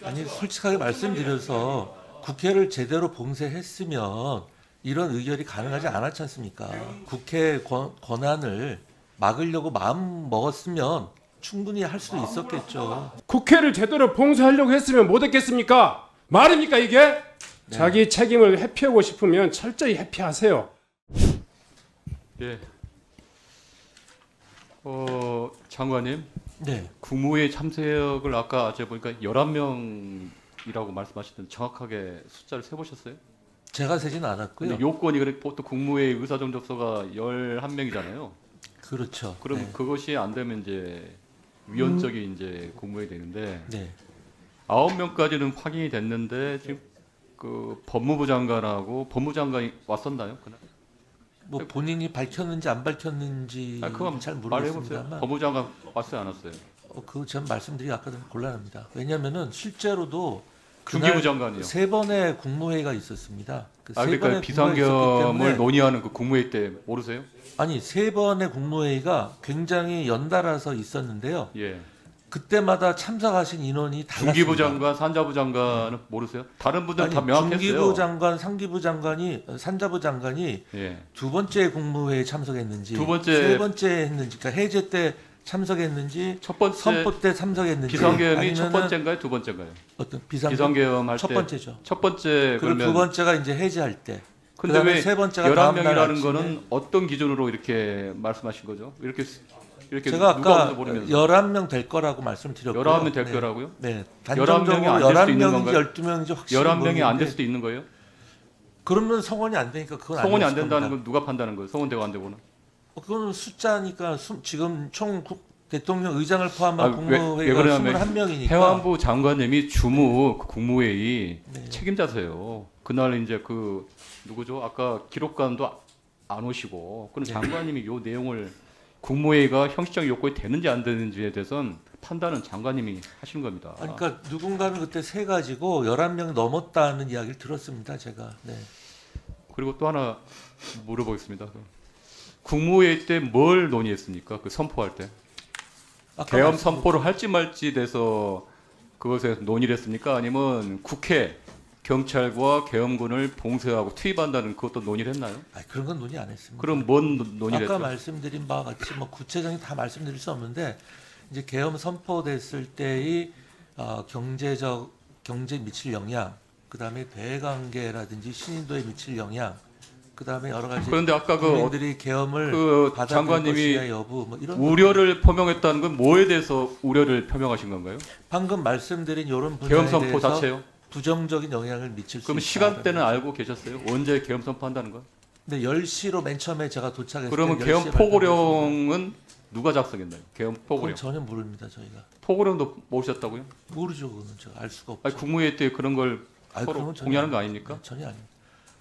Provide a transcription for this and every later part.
아니 솔직하게 말씀드려서 국회를 제대로 봉쇄했으면 이런 의결이 가능하지 않았지 않습니까? 국회 권한을 막으려고 마음 먹었으면 충분히 할 수도 있었겠죠. 국회를 제대로 봉쇄하려고 했으면 못했겠습니까? 말입니까 이게? 네. 자기 책임을 회피하고 싶으면 철저히 회피하세요. 예. 장관님, 네. 국무회의 참석을 아까 제가 보니까 11명이라고 말씀하셨는데 정확하게 숫자를 세보셨어요? 제가 세지는 않았고요. 근데 요건이 그래 보통 국무회의 의사정접소가 11명이잖아요. 그렇죠. 그럼 네. 그것이 안 되면 이제 위헌적인 이제 국무회의 되는데 네. 9명까지는 확인이 됐는데 지금 그 법무부 장관하고 법무장관이 왔었나요? 그날? 뭐 본인이 밝혔는지 안 밝혔는지 그건 잘 말해보세요. 모르겠습니다만 법무장관 왔어요, 안 왔어요? 그거 전 말씀드리기 아까 좀 곤란합니다. 왜냐하면은 실제로도 중기부 장관이요. 세 번의 국무회의가 있었습니다. 그 세 그러니까 번의 국무회의가 있었기 비상계엄을 때문에 논의하는 그 국무회의 때 모르세요? 아니 세 번의 국무회의가 굉장히 연달아서 있었는데요. 예. 그때마다 참석하신 인원이 달랐습니다. 중기부 장관, 산자부 장관은 모르세요? 다른 분들은 다 명확했어요. 중기부 장관, 상기부 장관이, 산자부 장관이 예. 두 번째 국무회의에 참석했는지, 두 번째- 세 번째 했는지, 그러니까 해제 때 참석했는지, 첫 번째 선포 때 참석했는지, 비상계엄이 첫 아니면은 번째인가요, 두 번째인가요? 어떤 비상계엄 할 첫 때 번째죠. 첫 번째 그리고 그러면 두 번째가 이제 해제할 때. 근데 그다음에 왜 세 번째가 다음 날 11명이라는 아침에 거는 어떤 기준으로 이렇게 말씀하신 거죠? 이렇게 제가 누가 아까 없는지 모르면서 11명 될 거라고 말씀드렸고요. 11명 될 거라고요? 네. 11명이 안 단정적으로 될 수도 있는 11명인지 건가요? 12명인지 확실히 11명이 안 될 모르겠는데 수도 있는 거예요? 그러면 성원이 안 되니까 그건 성원이 안 아니었을 된다는 겁니다. 건 누가 판단하는 거예요? 성원되고 안 되고는? 그거는 숫자니까 지금 총 대통령 의장을 포함한 왜 국무회의가 그러냐면 21명이니까 해완부 장관님이 주무 국무회의 네. 책임자세요. 그날 이제 그 누구죠? 아까 기록관도 안 오시고 그럼 네. 장관님이 요 내용을 국무회의가 형식적 요건이 되는지 안 되는지에 대해서는 판단은 장관님이 하시는 겁니다. 그러니까 누군가는 그때 세 가지고 11명 넘었다는 이야기를 들었습니다. 제가. 네. 그리고 또 하나 물어보겠습니다. 국무회의 때 뭘 논의했습니까? 그 선포할 때 아까 계엄 말씀- 선포를 할지 말지 돼서 그것에 논의를 했습니까? 아니면 국회 경찰과 계엄군을 봉쇄하고 투입한다는 그것도 논의를 했나요? 그런 건 논의 안 했습니다. 그럼 뭔 논의를 아까 했죠? 말씀드린 바와 같이 뭐 구체적인 다 말씀드릴 수 없는데 이제 계엄 선포됐을 때의 경제 미칠 영향, 그다음에 대관계라든지 신인도에 미칠 영향, 그다음에 여러 가지 그런데 아까 국민들이 계엄을 그 받아들일 장관님이 것이냐 여부 뭐 이런 우려를 표명했다는 건 뭐에 대해서 우려를 표명하신 건가요? 방금 말씀드린 이런 분야에 계엄 선포 대해서 자체요? 부정적인 영향을 미칠 수 그럼 있다. 시간대는 알고 계셨어요? 언제 계엄 선포한다는 거? 근데 10시로 맨 처음에 제가 도착했을 그러면 때 계엄 10시에 포고령은 누가 작성했나요? 계엄 그건 포고령. 전혀 모릅니다. 저희가 포고령도 모르셨다고요? 모르죠. 그거는 제가 알 수가 없죠. 아니, 국무회의 때 그런 걸 서로 그런 건 전혀 공유하는 거 아닙니다. 아닙니까? 네, 전혀 아닙니다.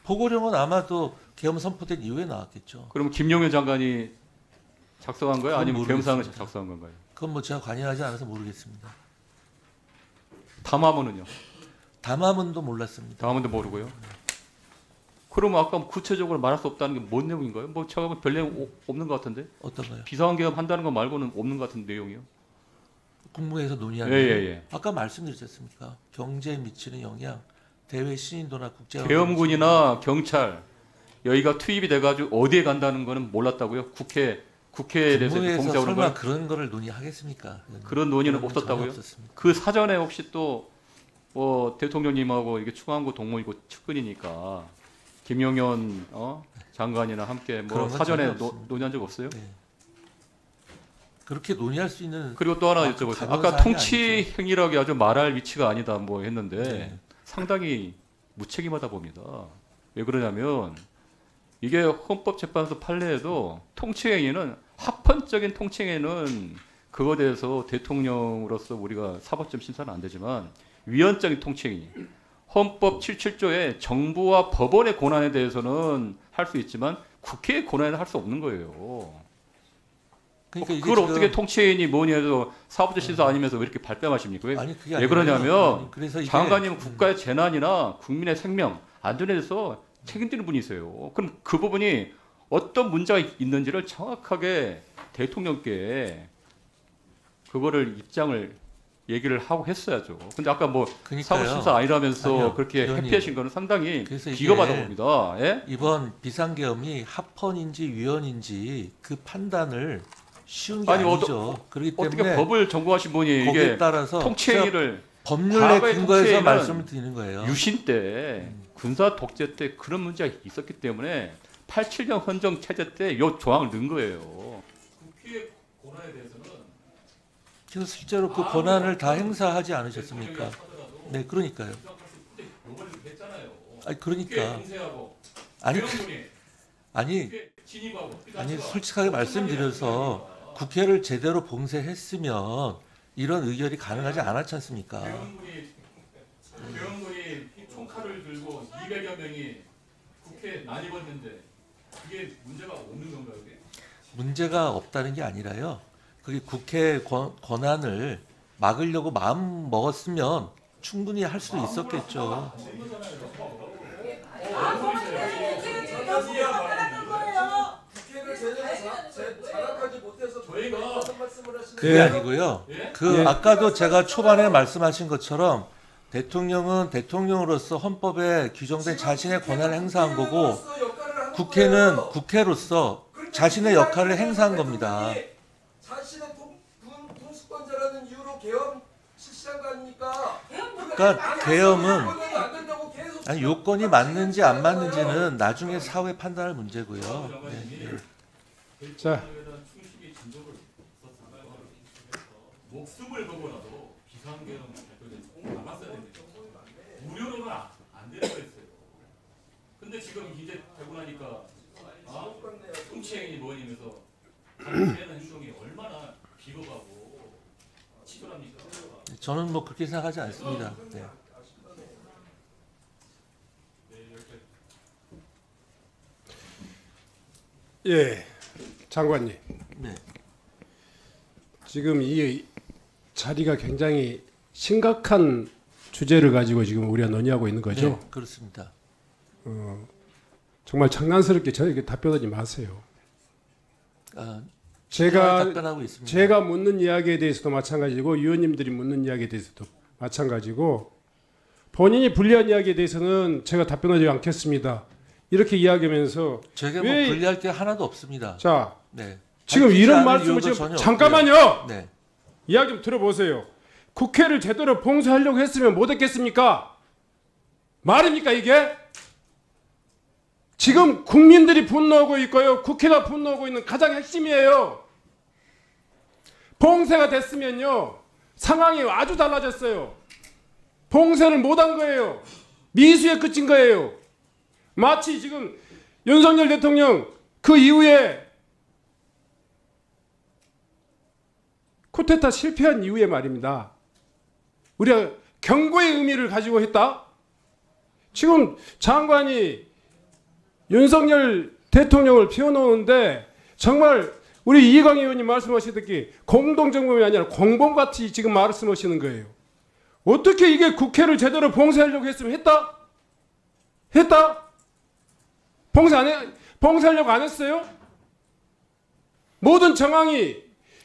보고령은 아마도 계엄 선포된 이후에 나왔겠죠. 그럼 김용현 장관이 작성한 거예요? 그건 아니면 계엄사항을 모르겠습니다. 작성한 건가요? 그건 뭐 제가 관여하지 않아서 모르겠습니다. 담화문은요? 담화문도 몰랐습니다. 담화문도 모르고요. 그러면 아까 구체적으로 말할 수 없다는 게 뭔 내용인가요? 뭐 제가 별 내용 없는 것 같은데 어떤가요? 비상계엄 한다는 거 말고는 없는 것 같은 내용이요. 국무회에서 논의한 예. 아까 말씀드렸지 않습니까? 경제에 미치는 영향, 대외 신인도나 국제 계엄군이나 경찰 여기가 투입이 돼가지고 어디에 간다는 거는 몰랐다고요? 국회에 대해서 국무회에서 봉쇄하는 설마 걸 그런 거를 논의하겠습니까? 그런 논의는 그런 건 전혀 없었다고요? 없었습니다. 그 사전에 혹시 또 대통령님하고 이게 충안구 동문이고 측근이니까 김용현 장관이나 함께 뭐 그런 건 사전에 전혀 없습니다. 논의한 적 없어요? 네. 그렇게 논의할 수 있는 그리고 또 하나 그 여쭤보세요. 가벼운 아까 사안이 통치 행위라기 아주 말할 위치가 아니다 뭐 했는데 네. 상당히 무책임하다 봅니다. 왜 그러냐면 이게 헌법재판소 판례에도 통치 행위는 합헌적인 통치 행위는 그거에 대해서 대통령으로서 우리가 사법적 심사는 안 되지만 위헌적인 통치 행위 헌법 77조에 정부와 법원의 권한에 대해서는 할 수 있지만 국회의 권한에는 할 수 없는 거예요. 그러니까 이게 그걸 지금- 어떻게 통치인이 뭐니 해도 사법적 심사 아니면서 왜 이렇게 발뺌하십니까? 왜, 아니 그게 왜 아니라요. 그러냐면 아니, 그래서 이게 장관님은 국가의 재난이나 국민의 생명, 안전에 대해서 책임지는 분이세요. 그럼 그 부분이 어떤 문제가 있는지를 정확하게 대통령께 그거를 입장을 얘기를 하고 했어야죠. 근데 아까 뭐 그러니까요. 사고심사 아니라면서 아니요, 그렇게 의원님. 회피하신 거는 상당히 그래서 이게 기가 받아 봅니다. 예? 이번 비상계엄이 합헌인지 위헌인지 그 판단을 쉬운 게 아니, 아니죠. 그렇기 어떻게 때문에 법을 전공하신 분이 거기에 이게 따라서 통치행위를 법률에 과거의 근거해서 통치행위는 말씀을 드리는 거예요. 유신 때 군사 독재 때 그런 문제가 있었기 때문에 87년 헌정 체제 때 이 조항을 넣은 거예요. 국회의 권한에 대해서는 그래서 실제로 그 권한을 다 행사하지 않으셨습니까? 네, 그러니까요. 아니 그러니까 아니 아니 솔직하게 말씀드려서 국회를 제대로 봉쇄했으면 이런 의결이 가능하지 않았지 않습니까? 대원군이 총칼을 들고 200여 명이 국회에 난입었는데 그게 문제가 없는 건가요? 그게? 문제가 없다는 게 아니라요. 그게 국회 권한을 막으려고 마음 먹었으면 충분히 할 수 있었겠죠. 그게 아니고요. 아까도 제가 초반에 말씀하신 것처럼 대통령은 대통령으로서 헌법에 규정된 자신의 권한을 행사한 거고 국회는 국회로서 자신의 역할을 행사한 겁니다. 자신의 통수권자라는 이유로 계엄 실시한 거 아닙니까? 그러니까 계엄은 아니 요건이 맞는지 안 맞는지는 나중에 사회 판단할 문제고요. 네. 자, 목숨을 걸고라도 비상계엄 꼭 남았어야 되는데 무료로는 안 되는 거였어요. 근데 지금 이제 되고 나니까 통치행위 뭐냐면서 하는 행동이 얼마나 비겁하고 치졸합니까? 저는 뭐 그렇게 생각하지 않습니다. 네. 예, 장관님. 네. 지금 이 자리가 굉장히 심각한 주제를 가지고 지금 우리가 논의하고 있는 거죠. 네, 그렇습니다. 정말 장난스럽게 저에게 답변하지 마세요. 제가 답변하고 있습니다. 제가 묻는 이야기에 대해서도 마찬가지고 위원님들이 묻는 이야기에 대해서도 마찬가지고 본인이 불리한 이야기에 대해서는 제가 답변하지 않겠습니다. 이렇게 이야기하면서 제가 뭐 불리할 게 하나도 없습니다. 자, 네. 지금 밝히지 이런 않은 말씀을 이유도 지금 전혀 잠깐만요. 없고요. 네. 이야기 좀 들어보세요. 국회를 제대로 봉쇄하려고 했으면 못했겠습니까? 말입니까 이게? 지금 국민들이 분노하고 있고요. 국회가 분노하고 있는 가장 핵심이에요. 봉쇄가 됐으면요. 상황이 아주 달라졌어요. 봉쇄를 못한 거예요. 미수에 그친 거예요. 마치 지금 윤석열 대통령 그 이후에 쿠데타 실패한 이후에 말입니다. 우리가 경고의 의미를 가지고 했다. 지금 장관이 윤석열 대통령을 피워놓는데 정말 우리 이광희 의원님 말씀하시듯이 공동정범이 아니라 공범같이 지금 말씀하시는 거예요. 어떻게 이게 국회를 제대로 봉쇄하려고 했으면 했다? 했다? 봉쇄하려고 안 했어요? 모든 정황이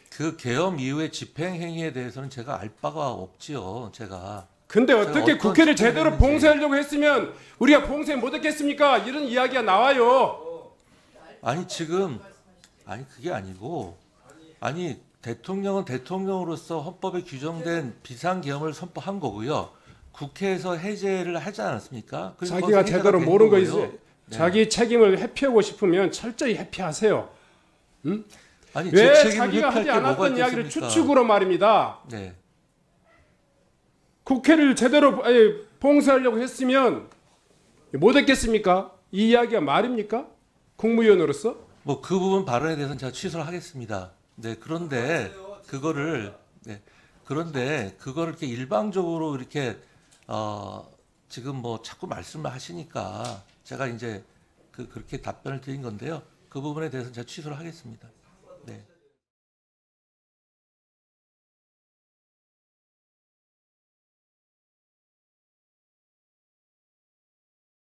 그 계엄 이후의 집행 행위에 대해서는 제가 알 바가 없지요. 근데 어떻게 어떤 국회를 집행을 제대로 했는지. 봉쇄하려고 했으면 우리가 봉쇄 못했겠습니까? 이런 이야기가 나와요. 아니 지금 아니 그게 아니고 아니 대통령은 대통령으로서 헌법에 규정된 비상계엄을 선포한 거고요. 국회에서 해제를 하지 않았습니까? 그래서 자기가 거기서 제대로 해제가 된 모르는 거 거고요. 있어요. 네. 자기 책임을 회피하고 싶으면 철저히 회피하세요. 아니 왜 제 책임을 자기가 회피할 하지 게 뭐가 않았던 이야기를 있겠습니까? 추측으로 말입니다. 네. 국회를 제대로 봉쇄하려고 했으면 못했겠습니까? 이 이야기가 말입니까? 국무위원으로서? 뭐 그 부분 발언에 대해서는 제가 취소를 하겠습니다. 네, 그런데 그거를 이렇게 일방적으로 이렇게 지금 뭐 자꾸 말씀을 하시니까 제가 이제 그렇게 답변을 드린 건데요. 그 부분에 대해서는 제가 취소를 하겠습니다. 네.